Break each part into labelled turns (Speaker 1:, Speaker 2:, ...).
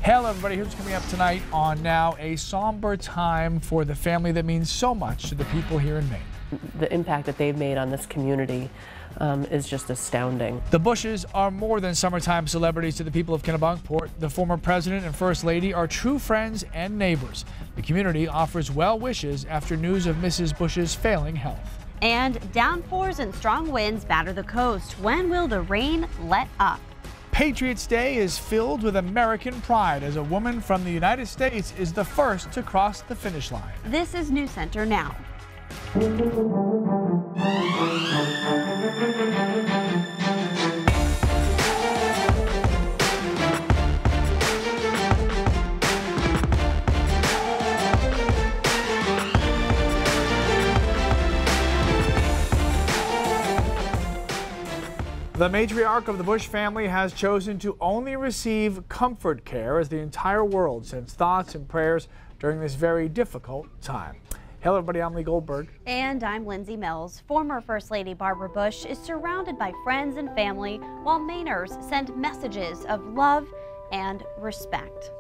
Speaker 1: Hello everybody, here's coming up tonight on Now, a somber time for the family that means so much to the people here in Maine.
Speaker 2: The impact that they've made on this community is just astounding.
Speaker 1: The Bushes are more than summertime celebrities to the people of Kennebunkport. The former president and first lady are true friends and neighbors. The community offers well wishes after news of Mrs. Bush's failing health.
Speaker 3: And downpours and strong winds batter the coast. When will the rain let up?
Speaker 1: Patriots Day is filled with American pride as a woman from the United States is the first to cross the finish line.
Speaker 3: This is News Center Now.
Speaker 1: The matriarch of the Bush family has chosen to only receive comfort care as the entire world sends thoughts and prayers during this very difficult time. Hello everybody, I'm Lee Goldberg.
Speaker 3: And I'm Lindsay Mills. Former First Lady Barbara Bush is surrounded by friends and family while Mainers send messages of love and respect.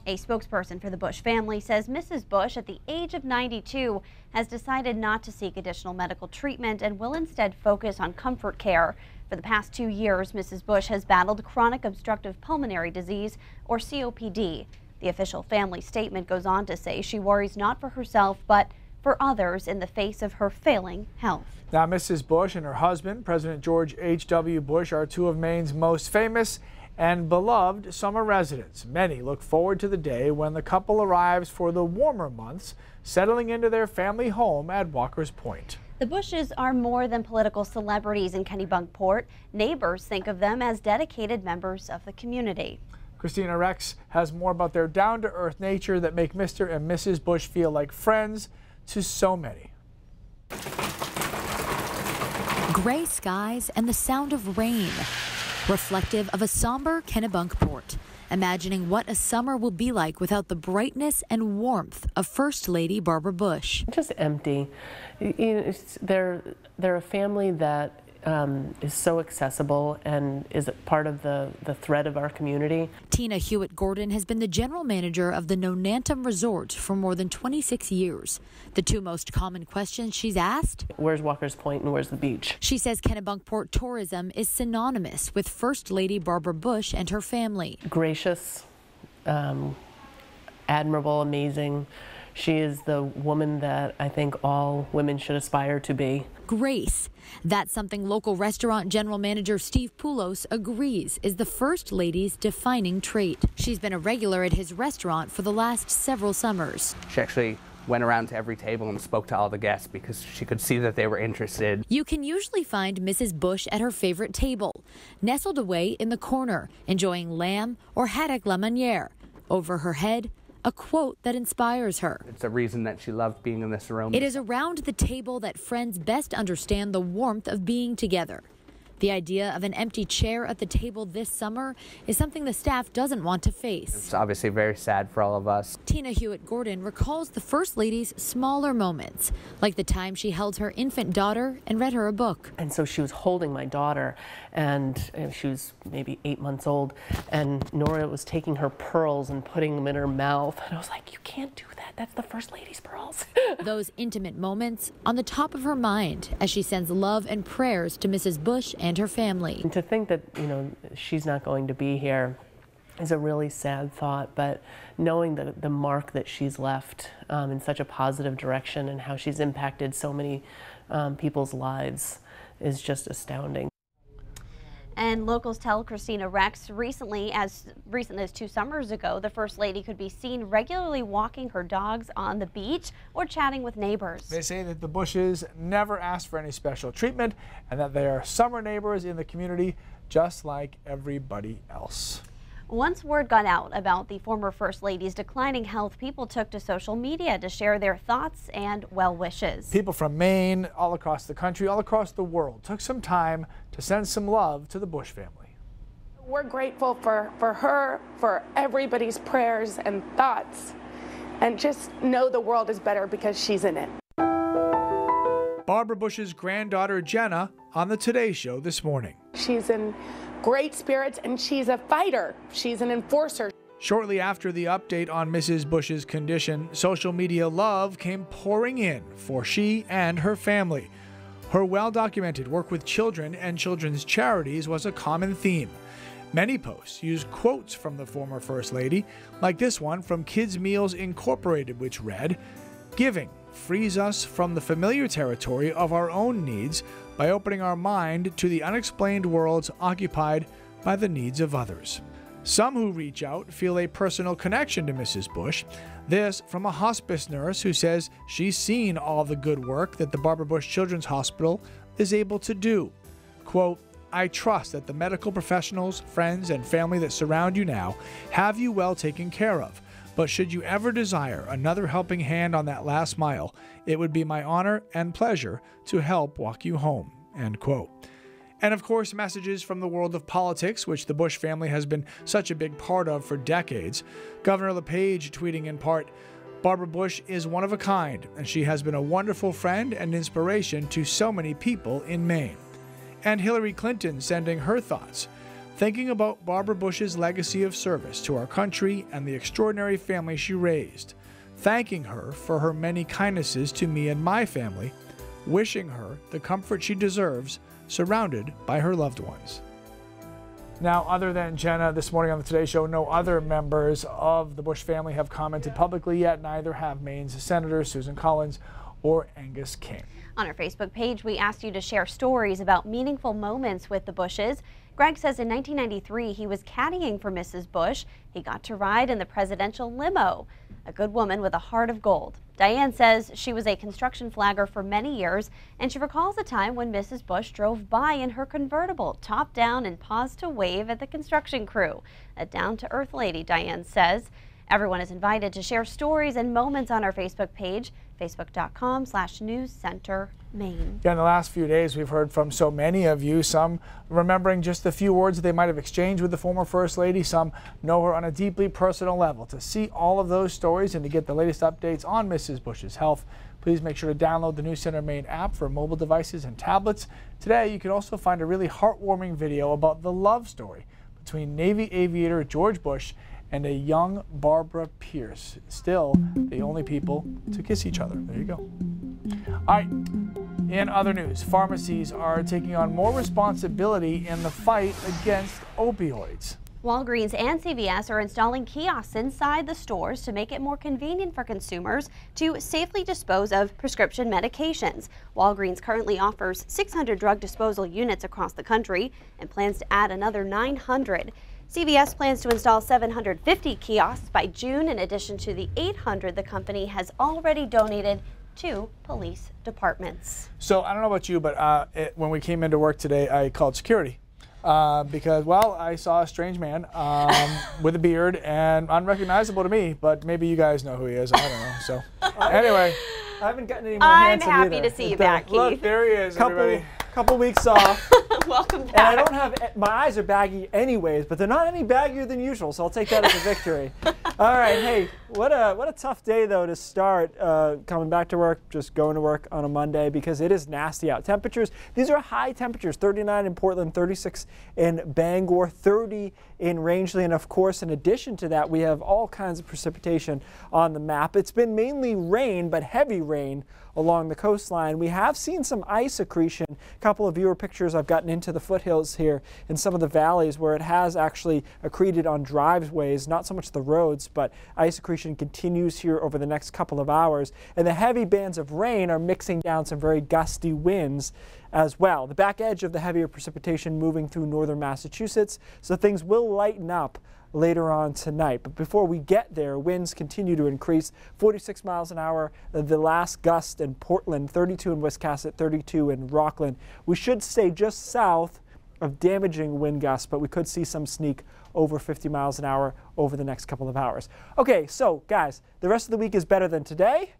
Speaker 3: A spokesperson for the Bush family says Mrs. Bush, at the age of 92, has decided not to seek additional medical treatment and will instead focus on comfort care. For the past 2 years, Mrs. Bush has battled chronic obstructive pulmonary disease, or COPD. The official family statement goes on to say she worries not for herself, but for others in the face of her failing health.
Speaker 1: Now, Mrs. Bush and her husband, President George H.W. Bush, are two of Maine's most famous and beloved summer residents. Many look forward to the day when the couple arrives for the warmer months, settling into their family home at Walker's Point.
Speaker 3: The Bushes are more than political celebrities in Kennebunkport. Neighbors think of them as dedicated members of the community.
Speaker 1: Christina Rex has more about their down-to-earth nature that make Mr. and Mrs. Bush feel like friends to so many.
Speaker 4: Gray skies and the sound of rain, reflective of a somber Kennebunkport. Imagining what a summer will be like without the brightness and warmth of First Lady Barbara Bush.
Speaker 2: Just empty. They're a family that is so accessible and is part of the thread of our community.
Speaker 4: Tina Hewitt Gordon has been the general manager of the Nonantum Resort for more than 26 years. The two most common questions she's asked:
Speaker 2: where's Walker's Point and where's the beach?
Speaker 4: She says Kennebunkport tourism is synonymous with First Lady Barbara Bush and her family.
Speaker 2: Gracious, admirable, amazing. She is the woman that I think all women should aspire to be.
Speaker 4: Grace. That's something local restaurant general manager Steve Poulos agrees is the First Lady's defining trait. She's been a regular at his restaurant for the last several summers.
Speaker 5: She actually went around to every table and spoke to all the guests because she could see that they were interested.
Speaker 4: You can usually find Mrs. Bush at her favorite table, nestled away in the corner, enjoying lamb or haddock la manière. Over her head, a quote that inspires her.
Speaker 5: It's a reason that she loved being in this room.
Speaker 4: It is around the table that friends best understand the warmth of being together. The idea of an empty chair at the table this summer is something the staff doesn't want to face.
Speaker 5: It's obviously very sad for all of us.
Speaker 4: Tina Hewitt Gordon recalls the First Lady's smaller moments, like the time she held her infant daughter and read her a book.
Speaker 2: And so she was holding my daughter, and she was maybe 8 months old, and Nora was taking her pearls and putting them in her mouth. And I was like, you can't do that. That's the First Lady's pearls.
Speaker 4: Those intimate moments on the top of her mind as she sends love and prayers to Mrs. Bush and her family.
Speaker 2: And to think that, she's not going to be here is a really sad thought, but knowing the mark that she's left in such a positive direction and how she's impacted so many people's lives is just astounding.
Speaker 3: And locals tell Christina Rex as recent as 2 summers ago, the First Lady could be seen regularly walking her dogs on the beach or chatting with neighbors.
Speaker 1: They say that the Bushes never asked for any special treatment and that they are summer neighbors in the community just like everybody else.
Speaker 3: Once word got out about the former First Lady's declining health, people took to social media to share their thoughts and well wishes.
Speaker 1: People from Maine, all across the country, all across the world took some time to send some love to the Bush family.
Speaker 6: We're grateful for her, for everybody's prayers and thoughts, and just know the world is better because she's in it.
Speaker 1: Barbara Bush's granddaughter Jenna on the Today Show this morning.
Speaker 6: She's in great spirits and she's a fighter. She's an enforcer.
Speaker 1: Shortly after the update on Mrs. Bush's condition, social media love came pouring in for she and her family. Her well-documented work with children and children's charities was a common theme. Many posts used quotes from the former First Lady, like this one from Kids Meals Incorporated, which read, "Giving frees us from the familiar territory of our own needs by opening our mind to the unexplained worlds occupied by the needs of others." Some who reach out feel a personal connection to Mrs. Bush. This from a hospice nurse who says she's seen all the good work that the Barbara Bush Children's Hospital is able to do. Quote, "I trust that the medical professionals, friends, and family that surround you now have you well taken care of. But should you ever desire another helping hand on that last mile, it would be my honor and pleasure to help walk you home." End quote. And of course, messages from the world of politics, which the Bush family has been such a big part of for decades. Governor LePage tweeting in part, "Barbara Bush is one of a kind, and she has been a wonderful friend and inspiration to so many people in Maine." And Hillary Clinton sending her thoughts, thinking about Barbara Bush's legacy of service to our country and the extraordinary family she raised, thanking her for her many kindnesses to me and my family, wishing her the comfort she deserves, surrounded by her loved ones. Now, other than Jenna this morning on the Today Show, no other members of the Bush family have commented publicly yet. Neither have Maine's Senators Susan Collins or Angus King.
Speaker 3: On our Facebook page, we asked you to share stories about meaningful moments with the Bushes. Greg says in 1993, he was caddying for Mrs. Bush. He got to ride in the presidential limo. A good woman with a heart of gold. Diane says she was a construction flagger for many years, and she recalls a time when Mrs. Bush drove by in her convertible, top down, and paused to wave at the construction crew. A down-to-earth lady, Diane says. Everyone is invited to share stories and moments on our Facebook page, facebook.com/newscentermaine.
Speaker 1: Yeah, in the last few days, we've heard from so many of you, some remembering just the few words that they might have exchanged with the former First Lady, some know her on a deeply personal level. To see all of those stories and to get the latest updates on Mrs. Bush's health, please make sure to download the News Center Maine app for mobile devices and tablets. Today, you can also find a really heartwarming video about the love story between Navy aviator George Bush and a young Barbara Pierce, still the only people to kiss each other. There you go. All right, in other news, pharmacies are taking on more responsibility in the fight against opioids.
Speaker 3: Walgreens and CVS are installing kiosks inside the stores to make it more convenient for consumers to safely dispose of prescription medications. Walgreens currently offers 600 drug disposal units across the country and plans to add another 900. CVS plans to install 750 kiosks by June, in addition to the 800 the company has already donated to police departments.
Speaker 1: So I don't know about you, but when we came into work today, I called security because, well, I saw a strange man with a beard and unrecognizable to me, but maybe you guys know who he is. I don't know. So anyway.
Speaker 7: I haven't gotten any more handsome
Speaker 3: I'm happy
Speaker 7: either.
Speaker 3: to see you back, Keith.
Speaker 1: Look, there he is, everybody.
Speaker 7: Couple weeks off.
Speaker 3: Welcome back.
Speaker 7: And I don't have, my eyes are baggy anyways, but they're not any baggier than usual, so I'll take that as a victory. All right, hey, what a tough day though to start coming back to work, just going to work on a Monday, because it is nasty out. Temperatures, these are high temperatures, 39 in Portland, 36 in Bangor, 30 in Rangeley, and of course, in addition to that, we have all kinds of precipitation on the map. It's been mainly rain, but heavy rain along the coastline. We have seen some ice accretion. A couple of viewer pictures I've gotten into the foothills here in some of the valleys where it has actually accreted on driveways, not so much the roads, but ice accretion continues here over the next couple of hours. And the heavy bands of rain are mixing down some very gusty winds as well. The back edge of the heavier precipitation moving through northern Massachusetts, so things will lighten up later on tonight. But before we get there, winds continue to increase. 46 miles an hour, the last gust in Portland, 32 in Wiscasset, 32 in Rockland. We should stay just south of damaging wind gusts, but we could see some sneak over 50 miles an hour over the next couple of hours. Okay, so guys, the rest of the week is better than today.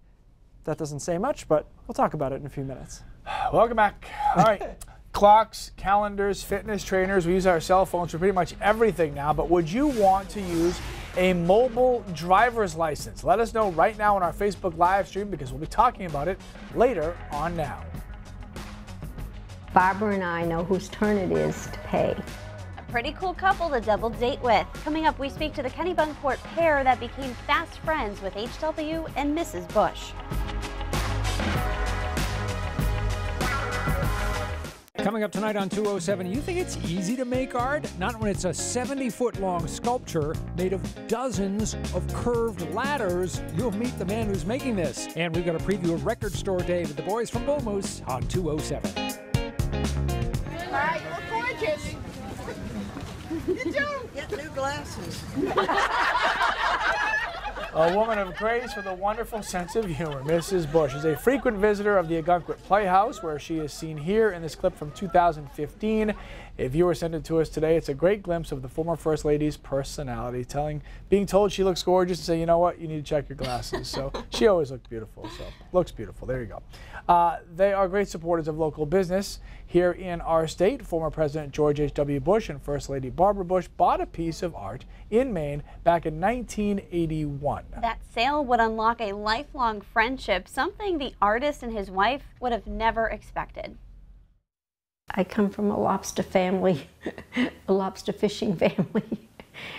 Speaker 7: That doesn't say much, but we'll talk about it in a few minutes.
Speaker 1: Welcome back. All right. Clocks, calendars, fitness trainers, we use our cell phones for pretty much everything now, but would you want to use a mobile driver's license? Let us know right now on our Facebook live stream, because we'll be talking about it later on now.
Speaker 8: Barbara and I know whose turn it is to pay.
Speaker 3: pretty cool couple to double date with. Coming up, we speak to the Kennebunkport pair that became fast friends with H.W. and Mrs. Bush.
Speaker 8: Coming up tonight on 207, you think it's easy to make art? Not when it's a 70-foot-long sculpture made of dozens of curved ladders. You'll meet the man who's making this. And we've got a preview of Record Store Day with the boys from Bull Moose on 207.
Speaker 9: All right, you look gorgeous. You do. Get new glasses.
Speaker 1: A woman of grace with a wonderful sense of humor. Mrs. Bush is a frequent visitor of the Ogunquit Playhouse, where she is seen here in this clip from 2015. A viewer sent it to us today. It's a great glimpse of the former First Lady's personality, being told she looks gorgeous and say, you know what, you need to check your glasses. So she always looked beautiful, so looks beautiful. There you go. They are great supporters of local business here in our state. Former President George H.W. Bush and First Lady Barbara Bush bought a piece of art in Maine back in 1981.
Speaker 3: That sale would unlock a lifelong friendship, something the artist and his wife would have never expected.
Speaker 10: I come from a lobster family, a lobster fishing family.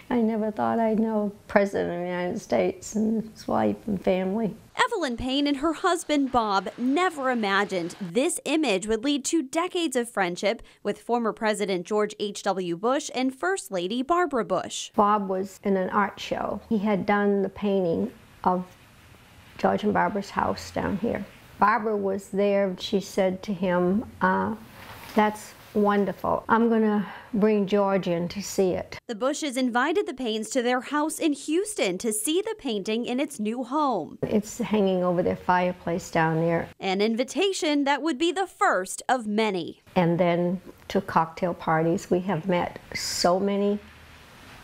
Speaker 10: I never thought I'd know the President of the United States and his wife and family.
Speaker 3: Evelyn Payne and her husband Bob never imagined this image would lead to decades of friendship with former President George H.W. Bush and First Lady Barbara Bush.
Speaker 10: Bob was in an art show. He had done the painting of George and Barbara's house down here. Barbara was there. She said to him, that's wonderful. I'm going to bring George in to see it.
Speaker 3: The Bushes invited the Paynes to their house in Houston to see the painting in its new home.
Speaker 10: It's hanging over their fireplace down there.
Speaker 3: An invitation that would be the first of many.
Speaker 10: And then to cocktail parties. We have met so many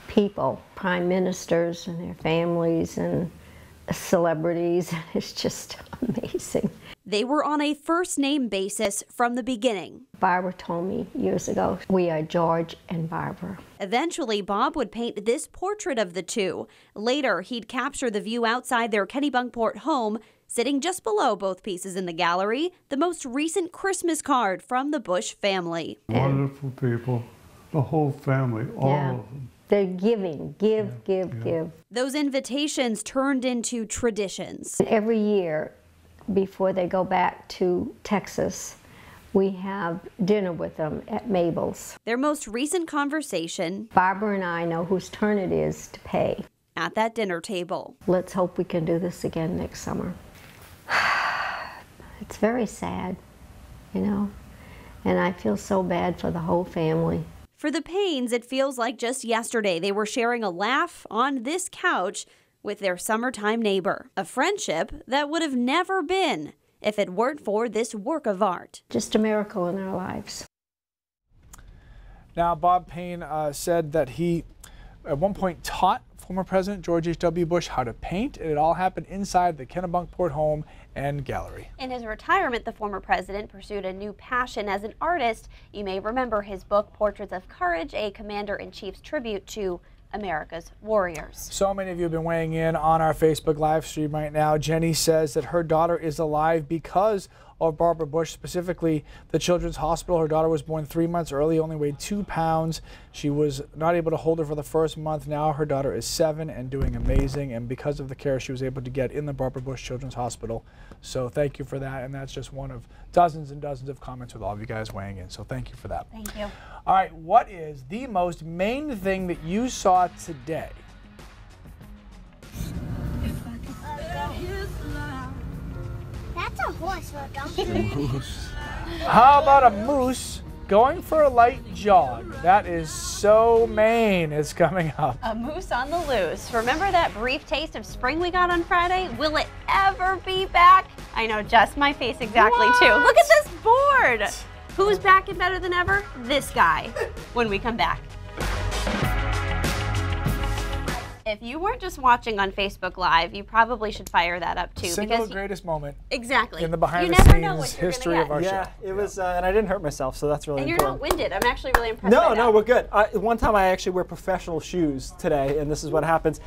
Speaker 10: people, prime ministers and their families and celebrities. It's just amazing.
Speaker 3: They were on a first-name basis from the beginning.
Speaker 10: Barbara told me years ago, we are George and Barbara.
Speaker 3: Eventually, Bob would paint this portrait of the two. Later, he'd capture the view outside their Kennebunkport home, sitting just below both pieces in the gallery, the most recent Christmas card from the Bush family.
Speaker 11: Wonderful people, the whole family, all of them.
Speaker 10: They're giving, give.
Speaker 3: Those invitations turned into traditions.
Speaker 10: Every year, before they go back to Texas, we have dinner with them at Mabel's.
Speaker 3: Their most recent conversation,
Speaker 10: Barbara and I know whose turn it is to pay.
Speaker 3: At that dinner table.
Speaker 10: Let's hope we can do this again next summer. It's very sad, you know, and I feel so bad for the whole family.
Speaker 3: For the Paynes, it feels like just yesterday they were sharing a laugh on this couch with their summertime neighbor. A friendship that would have never been if it weren't for this work of art.
Speaker 10: Just a miracle in our lives.
Speaker 1: Now, Bob Payne said that he at one point taught former President George H.W. Bush how to paint, and it all happened inside the Kennebunkport home and gallery.
Speaker 3: In his retirement, the former president pursued a new passion as an artist. You may remember his book, Portraits of Courage, a commander-in-chief's tribute to America's warriors.
Speaker 1: So many of you have been weighing in on our Facebook live stream right now. Jenny says that her daughter is alive because of Barbara Bush, specifically the Children's Hospital. Her daughter was born 3 months early, only weighed 2 pounds. She was not able to hold her for the first month. Now her daughter is 7 and doing amazing, and because of the care she was able to get in the Barbara Bush Children's Hospital. So thank you for that, and that's just one of dozens and dozens of comments with all of you guys weighing in. So thank you for that.
Speaker 3: Thank you.
Speaker 1: All right, what is the most Maine thing that you saw today?
Speaker 9: That's a horse or a donkey.
Speaker 1: How about a moose going for a light jog? That is so Maine. It's coming up.
Speaker 3: A moose on the loose. Remember that brief taste of spring we got on Friday? Will it ever be back? I know, just my face exactly too. Look at this board. Who's back and better than ever? This guy. When we come back. If you weren't just watching on Facebook Live, you probably should fire that up too.
Speaker 1: Single greatest moment.
Speaker 3: Exactly.
Speaker 1: In the behind
Speaker 3: you
Speaker 1: the
Speaker 3: never know what
Speaker 1: scenes
Speaker 3: you're
Speaker 1: history
Speaker 3: gonna
Speaker 1: of our
Speaker 3: get.
Speaker 1: show.
Speaker 7: Yeah, it was, and I didn't hurt myself, so that's really
Speaker 3: And you're
Speaker 7: important.
Speaker 3: not winded. I'm actually really impressed by that.
Speaker 7: No, we're good. One time I actually wear professional shoes today, and this is what happens.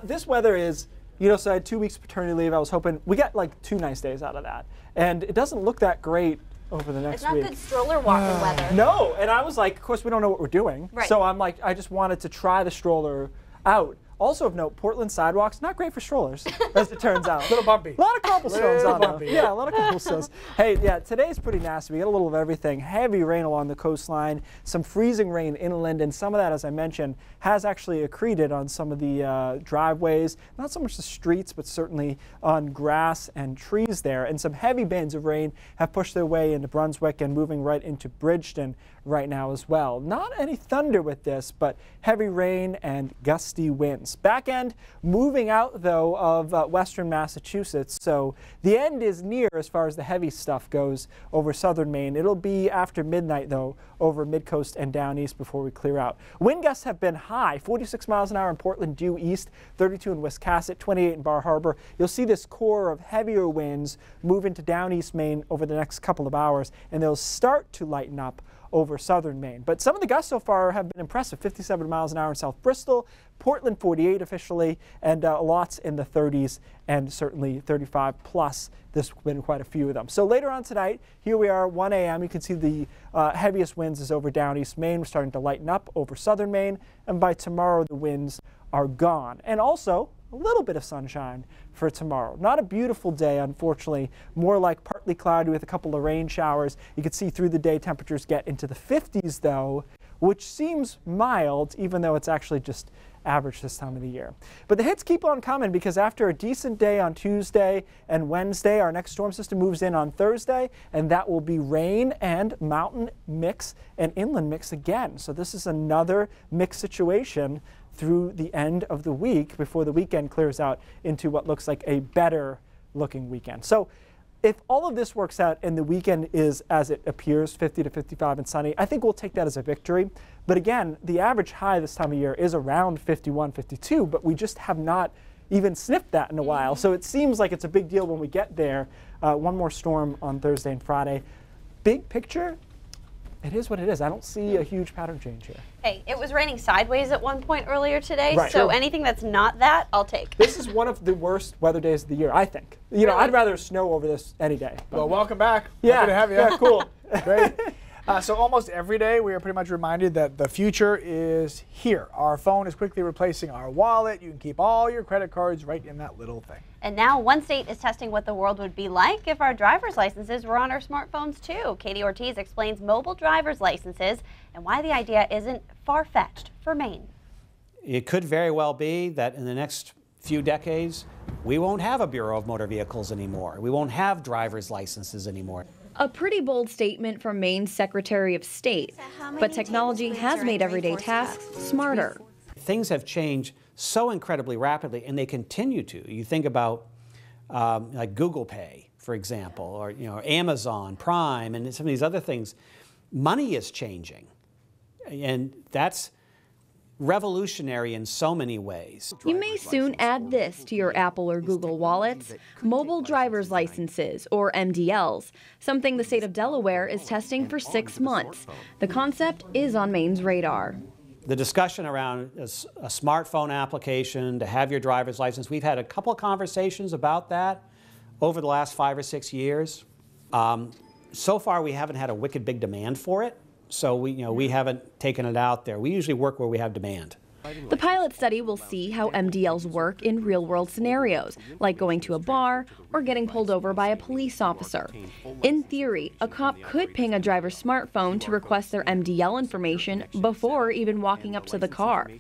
Speaker 7: This weather is, you know, so I had 2 weeks paternity leave. I was hoping, we got like 2 nice days out of that. And it doesn't look that great over the next
Speaker 3: It's not
Speaker 7: week.
Speaker 3: good stroller walking weather.
Speaker 7: No, and I was like, of course we don't know what we're doing.
Speaker 3: Right.
Speaker 7: So I'm like, I just wanted to try the stroller out. Also of note, Portland sidewalks, not great for strollers, as it turns out.
Speaker 1: A little bumpy.
Speaker 7: A lot of cobblestones on them.
Speaker 1: bumpy.
Speaker 7: Yeah, a lot of cobblestones. Hey, yeah, today's pretty nasty. We got a little of everything. Heavy rain along the coastline, some freezing rain inland, and some of that, as I mentioned, has actually accreted on some of the driveways. Not so much the streets, but certainly on grass and trees there. And some heavy bands of rain have pushed their way into Brunswick and moving right into Bridgeton right now as well. Not any thunder with this, but heavy rain and gusty winds. Back end moving out, though, of western Massachusetts. So the end is near as far as the heavy stuff goes over southern Maine. It'll be after midnight, though, over mid-coast and down east before we clear out. Wind gusts have been high, 46 miles an hour in Portland due east, 32 in Wiscasset, 28 in Bar Harbor. You'll see this core of heavier winds move into down east Maine over the next couple of hours, and they'll start to lighten up over southern Maine. But some of the gusts so far have been impressive. 57 miles an hour in South Bristol, Portland 48 officially, and lots in the 30s and certainly 35 plus. There's been quite a few of them. So later on tonight, here we are, 1 a.m. You can see the heaviest winds is over down east Maine. We're starting to lighten up over southern Maine, and by tomorrow the winds are gone. And also a little bit of sunshine for tomorrow. Not a beautiful day, unfortunately, more like partly cloudy with a couple of rain showers. You can see through the day temperatures get into the 50s though, which seems mild, even though it's actually just average this time of the year. But the hits keep on coming because after a decent day on Tuesday and Wednesday, our next storm system moves in on Thursday, and that will be rain and mountain mix and inland mix again. So this is another mixed situation through the end of the week before the weekend clears out into what looks like a better looking weekend. So if all of this works out and the weekend is as it appears, 50 to 55 and sunny, I think we'll take that as a victory. But again, the average high this time of year is around 51, 52, but we just have not even sniffed that in a while. So it seems like it's a big deal when we get there. One more storm on Thursday and Friday. Big picture, it is what it is. I don't see a huge pattern change here.
Speaker 3: Hey, it was raining sideways at one point earlier today,
Speaker 7: Right.
Speaker 3: so
Speaker 7: Sure.
Speaker 3: anything that's not that, I'll take.
Speaker 7: This is one of the worst weather days of the year, I think. You know, I'd rather snow over this any day.
Speaker 1: Well, welcome back.
Speaker 7: Yeah,
Speaker 1: Happy to have you.
Speaker 7: yeah, cool.
Speaker 1: Great. So almost every day we are pretty much reminded that the future is here. Our phone is quickly replacing our wallet. You can keep all your credit cards right in that little thing.
Speaker 3: And now one state is testing what the world would be like if our driver's licenses were on our smartphones too. Katie Ortiz explains mobile driver's licenses and why the idea isn't far-fetched for Maine.
Speaker 12: It could very well be that in the next few decades, we won't have a Bureau of Motor Vehicles anymore. We won't have driver's licenses anymore.
Speaker 13: A pretty bold statement from Maine's Secretary of State, but technology has made everyday tasks smarter.
Speaker 12: Things have changed so incredibly rapidly, and they continue to. You think about like Google Pay, for example, or Amazon Prime, and some of these other things. Money is changing, and that's revolutionary in so many ways.
Speaker 13: You may soon add this to your Apple or Google wallets, mobile driver's licenses, or MDLs, something the state of Delaware is testing for 6 months. The concept is on Maine's radar.
Speaker 12: The discussion around a smartphone application to have your driver's license, we've had a couple of conversations about that over the last 5 or 6 years. So far, we haven't had a wicked big demand for it. So we haven't taken it out there. We usually work where we have demand.
Speaker 13: The pilot study will see how MDLs work in real-world scenarios, like going to a bar or getting pulled over by a police officer. In theory, a cop could ping a driver's smartphone to request their MDL information before even walking up to the car.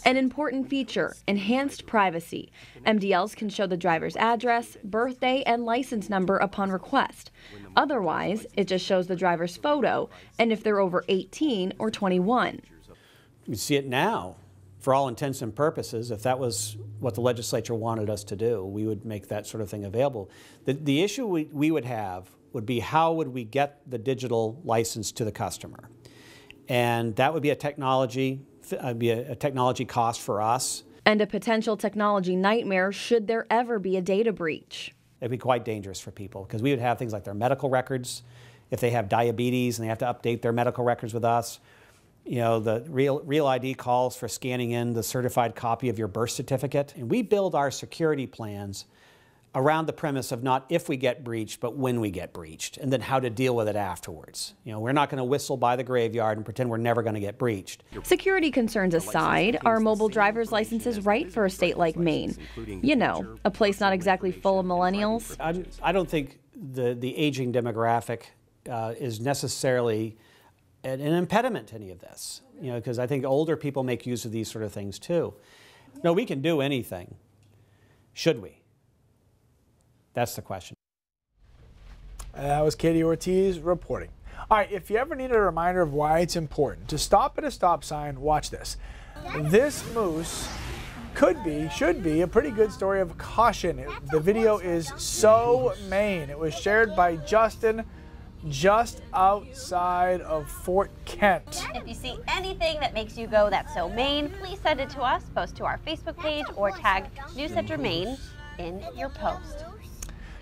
Speaker 13: An important feature, enhanced privacy. MDLs can show the driver's address, birthday, and license number upon request. Otherwise, it just shows the driver's photo and if they're over 18 or 21.
Speaker 12: You see it now. For all intents and purposes, if that was what the legislature wanted us to do, we would make that sort of thing available. The issue we would have would be how would we get the digital license to the customer? And that would be a technology cost for us.
Speaker 13: And a potential technology nightmare should there ever be a data breach.
Speaker 12: It'd be quite dangerous for people because we would have things like their medical records. If they have diabetes and they have to update their medical records with us, the Real ID calls for scanning in the certified copy of your birth certificate. And we build our security plans around the premise of not if we get breached, but when we get breached, and then how to deal with it afterwards. You know, we're not going to whistle by the graveyard and pretend we're never going to get breached.
Speaker 13: Security concerns aside, are mobile driver's licenses right for a state like Maine? You know, a place not exactly full of millennials.
Speaker 12: I don't think the aging demographic is necessarily an impediment to any of this, you know, because I think older people make use of these sort of things too. No, we can do anything. Should we? That's the question.
Speaker 1: That was Katie Ortiz reporting. All right, if you ever need a reminder of why it's important to stop at a stop sign, watch this. This moose should be a pretty good story of caution. The video is so Maine. It was shared by Justin just outside of Fort Kent.
Speaker 3: If you see anything that makes you go, that's so Maine, please send it to us, post to our Facebook page, or tag News Center Maine in your post.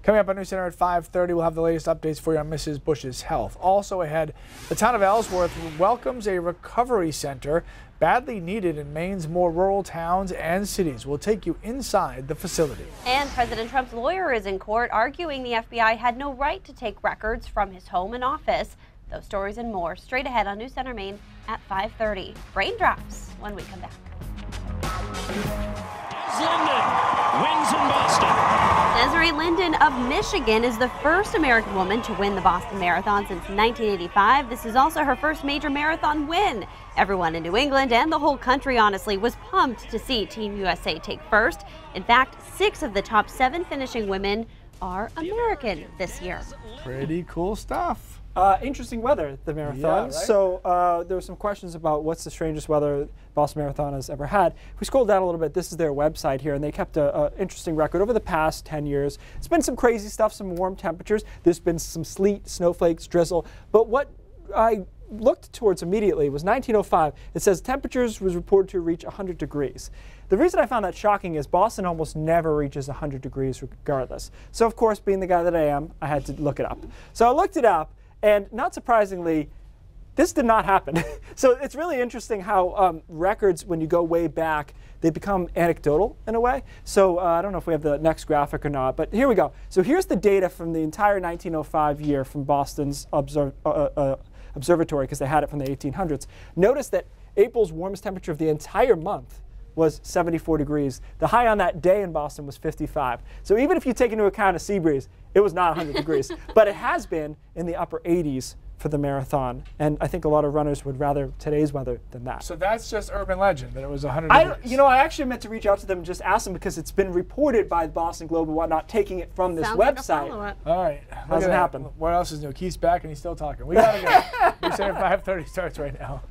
Speaker 1: Coming up on News Center at 5:30, we'll have the latest updates for you on Mrs. Bush's health. Also ahead, the town of Ellsworth welcomes a recovery center badly needed in Maine's more rural towns and cities. We'll take you inside the facility.
Speaker 3: And President Trump's lawyer is in court arguing the FBI had no right to take records from his home and office. Those stories and more straight ahead on News Center Maine at 5:30. Raindrops when we come back.
Speaker 14: Linden wins in Boston.
Speaker 3: Desiree Linden of Michigan is the first American woman to win the Boston Marathon since 1985. This is also her first major marathon win. Everyone in New England and the whole country, honestly, was pumped to see Team USA take first. In fact, 6 of the top 7 finishing women are American this year.
Speaker 1: Pretty cool stuff.
Speaker 7: Interesting weather at the marathon.
Speaker 1: Yeah, right?
Speaker 7: So there were some questions about what's the strangest weather Boston Marathon has ever had. If we scroll down a little bit, this is their website here, and they kept an interesting record over the past 10 years. It's been some crazy stuff, some warm temperatures. There's been some sleet, snowflakes, drizzle. But what I looked towards immediately was 1905. It says temperatures was reported to reach 100 degrees. The reason I found that shocking is Boston almost never reaches 100 degrees regardless. So of course, being the guy that I am, I had to look it up. So I looked it up, and not surprisingly, this did not happen. So it's really interesting how records, when you go way back, they become anecdotal in a way. So I don't know if we have the next graphic or not, but here we go. So here's the data from the entire 1905 year from Boston's observatory, because they had it from the 1800s. Notice that April's warmest temperature of the entire month was 74 degrees. The high on that day in Boston was 55. So even if you take into account a sea breeze, it was not 100 degrees. But it has been in the upper 80s for the marathon. And I think a lot of runners would rather today's weather than that.
Speaker 1: So that's just urban legend, that it was 100 degrees.
Speaker 7: You know, I actually meant to reach out to them and just ask them, because it's been reported by the Boston Globe and whatnot, taking it from this website.
Speaker 1: All right.
Speaker 7: Hasn't happened.
Speaker 1: What else is new? Keith's back and he's still talking. We gotta go. News Center 5:30 starts right now.